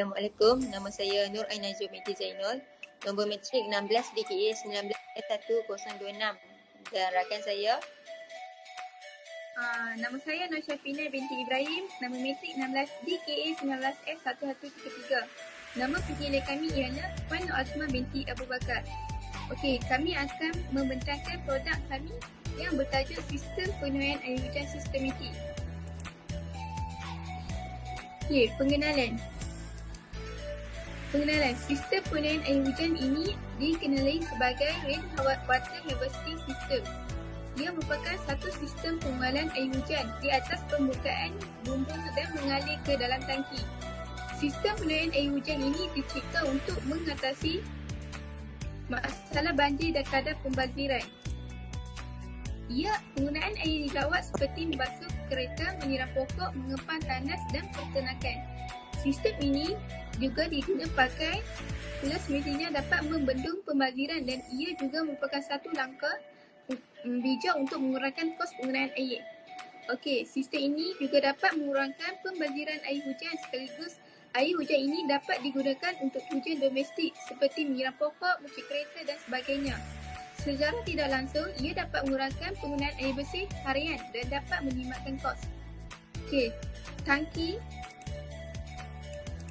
Assalamualaikum, nama saya Nur Ainazul binti Zainul. Nombor matrik 16 DKA 191026 dan rakan saya. Nama saya Nur Syafina binti Ibrahim. Nama matrik 16 DKA 19S1133. Nama penilai kami ialah Puan Nur Azma binti Abu Bakar. Okey, kami akan membentangkan produk kami yang bertajuk Sistem Penuraian Air Hujan Sistematik. Okey, pengenalan. Sistem penuraian air hujan ini dikenali sebagai Rainwater Harvesting System. Ia merupakan satu sistem pengenalan air hujan di atas permukaan bumbung dan mengalir ke dalam tangki. Sistem penuraian air hujan ini dicipta untuk mengatasi masalah banjir dan kadar pembaziran. Ia penggunaan air dirawat seperti membasuh kereta, menyiram pokok, mengepang tandas dan peternakan. Sistem ini juga diguna pakai semestinya dapat membendung pembaziran dan ia juga merupakan satu langkah bijak untuk mengurangkan kos penggunaan air. Okey, sistem ini juga dapat mengurangkan pembaziran air hujan sekaligus air hujan ini dapat digunakan untuk tujuan domestik seperti menyiram pokok, mencuci kereta dan sebagainya. Secara tidak langsung, ia dapat mengurangkan penggunaan air bersih harian dan dapat menyimmatkan kos. Okey,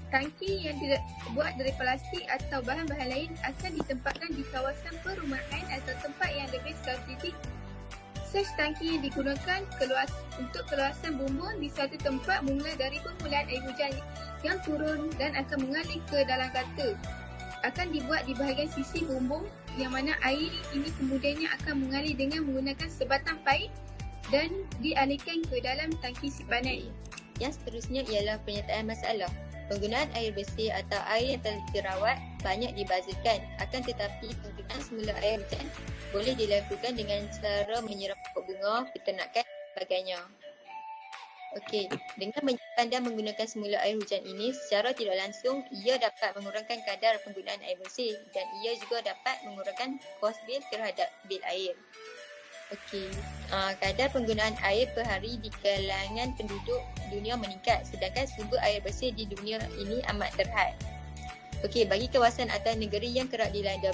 Tangki yang dibuat dari plastik atau bahan-bahan lain akan ditempatkan di kawasan perumahan atau tempat yang lebih strategik. Saiz tangki yang digunakan untuk keluasan bumbung di satu tempat bermula dari permulaan air hujan yang turun dan akan mengalir ke dalam gata. Akan dibuat di bahagian sisi bumbung yang mana air ini kemudiannya akan mengalir dengan menggunakan sebatang paip dan dialihkan ke dalam tangki simpanan. Yang seterusnya ialah pernyataan masalah. Penggunaan air bersih atau air yang telah dirawat banyak dibazirkan, akan tetapi penggunaan semula air hujan boleh dilakukan dengan cara menyiram pokok bunga, peternakan dan sebagainya. Okey, dengan menyimpan dan menggunakan semula air hujan ini secara tidak langsung ia dapat mengurangkan kadar penggunaan air bersih dan ia juga dapat mengurangkan kos bil terhadap bil air. Okey, kadar penggunaan air per hari di kalangan penduduk dunia meningkat sedangkan sumber air bersih di dunia ini amat terhad. Okey, bagi kawasan atau negeri yang kerap dilanda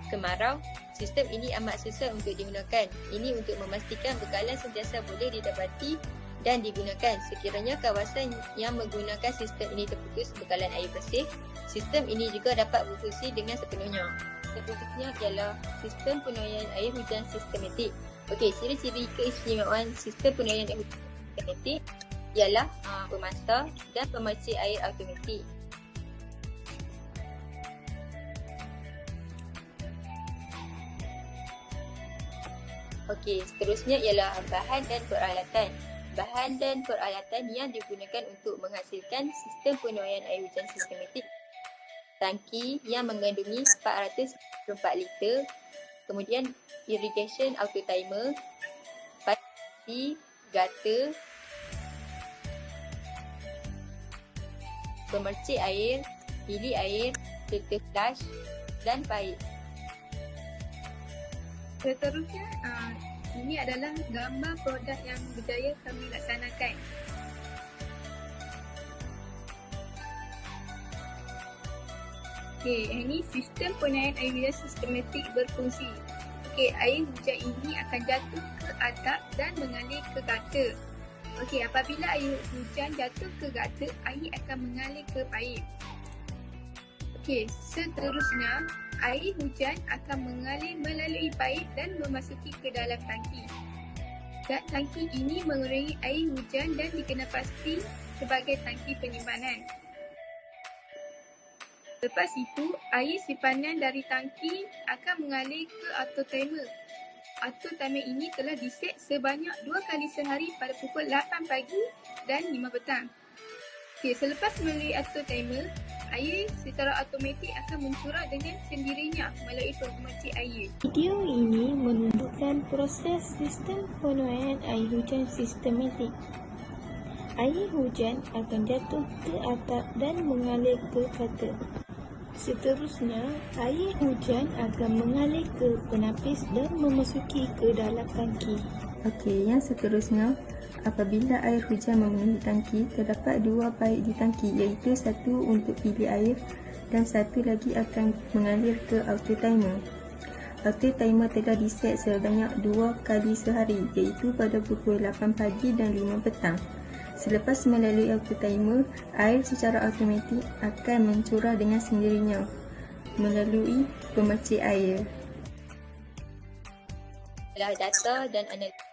kemarau, sistem ini amat susah untuk digunakan. Ini untuk memastikan bekalan sentiasa boleh didapati dan digunakan. Sekiranya kawasan yang menggunakan sistem ini terputus bekalan air bersih, sistem ini juga dapat berfungsi dengan sepenuhnya. Seterusnya ialah sistem penuraian air hujan sistematik. Okey, ciri-ciri keistimewaan sistem penuraian air hujan sistematik ialah pemasa dan pemercik air automatik. Okey, seterusnya ialah bahan dan peralatan. Bahan dan peralatan yang digunakan untuk menghasilkan sistem penuraian air hujan sistematik. Tangki yang mengandungi 494 liter, kemudian irrigation auto timer, paip, gata, pemercik air, bilik air, filter flush dan paip. Seterusnya, ini adalah gambar produk yang berjaya kami laksanakan. Okey, ini sistem penuraian air hujan sistematik berfungsi. Okey, air hujan ini akan jatuh ke atap dan mengalir ke gata. Okey, apabila air hujan jatuh ke gata, air akan mengalir ke paip. Okey, seterusnya air hujan akan mengalir melalui paip dan memasuki ke dalam tangki. Dan tangki ini mengurangi air hujan dan dikenal pasti sebagai tangki penyimpanan. Lepas itu, air simpanan dari tangki akan mengalir ke auto timer. Auto timer ini telah diset sebanyak 2 kali sehari pada pukul 8 pagi dan 5 petang. Okey, selepas melalui auto timer, air secara automatik akan mencurah dengan sendirinya melalui pemercik air. Video ini menunjukkan proses sistem penuraian air hujan sistematik. Air hujan akan jatuh ke atap dan mengalir ke gata. Seterusnya, air hujan akan mengalir ke penapis dan memasuki ke dalam tangki. Okey, yang seterusnya Apabila air hujan memenuhi tangki, terdapat dua paip di tangki, iaitu satu untuk pilih air dan satu lagi akan mengalir ke auto timer. Auto timer telah diset sebanyak 2 kali sehari, iaitu pada pukul 8 pagi dan 5 petang. Selepas melalui auto timer, air secara automatik akan mencurah dengan sendirinya melalui pemercik air. Adalah data dan analisis.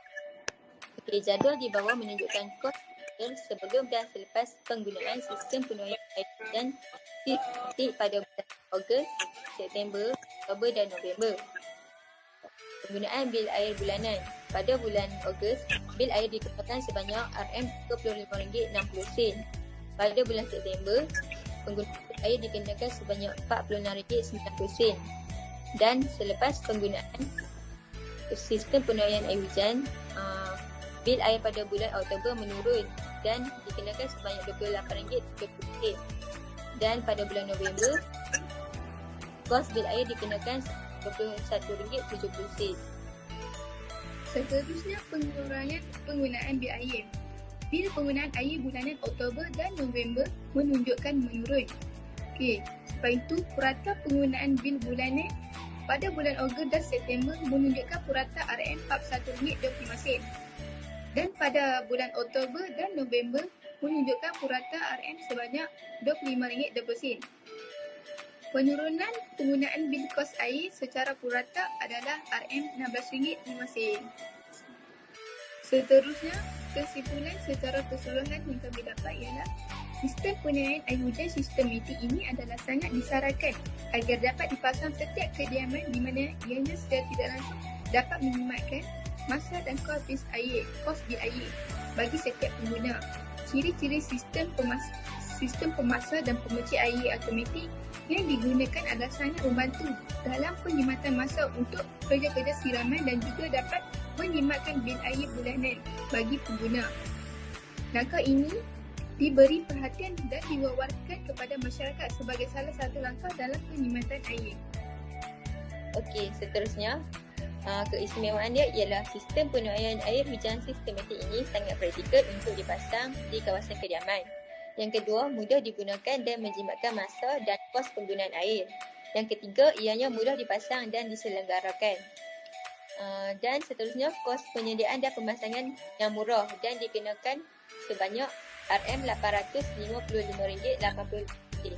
Jadual di bawah menunjukkan kos air sebelum dan selepas penggunaan sistem penuaian air hujan sistematik pada bulan Ogos, September, Oktober dan November. Penggunaan bil air bulanan. Pada bulan Ogos, bil air dikenakan sebanyak RM25.60. Pada bulan September, penggunaan bil air dikenakan sebanyak RM46.90. Dan selepas penggunaan sistem penuaian air hujan, bil air pada bulan Oktober menurun dan dikenakan sebanyak RM28.30. Dan pada bulan November, kos bil air dikenakan RM21.70. Seterusnya, pengurangan penggunaan bil air. Bil penggunaan air bulanan Oktober dan November menunjukkan menurun. Okey, lepas itu purata penggunaan bil bulanan pada bulan Ogos dan September menunjukkan purata RM41.25. Dan pada bulan Oktober dan November menunjukkan purata RM sebanyak RM25.20. Penurunan penggunaan bil kos air secara purata adalah RM16.05. Seterusnya, kesimpulan secara keseluruhan yang kami dapat ialah sistem penuaian air hujan sistematik ini adalah sangat disarankan agar dapat dipasang setiap kediaman di mana ianya secara tidak langsung dapat menyelamatkan masa dan kos bil air bagi setiap pengguna. Ciri-ciri sistem pemasa dan pemercik air automatik yang digunakan adalah sangat membantu dalam penjimatan masa untuk kerja-kerja siraman dan juga dapat menjimatkan bil air bulanan bagi pengguna. Langkah ini diberi perhatian dan diwawarkan kepada masyarakat sebagai salah satu langkah dalam penjimatan air. Okey, seterusnya, keistimewaan dia ialah sistem penuaian air hujan sistematik ini sangat praktikal untuk dipasang di kawasan kediaman. Yang kedua, mudah digunakan dan menjimatkan masa dan kos penggunaan air. Yang ketiga, ianya mudah dipasang dan diselenggarakan. Dan seterusnya, kos penyediaan dan pemasangan yang murah dan dikenakan sebanyak RM855.80.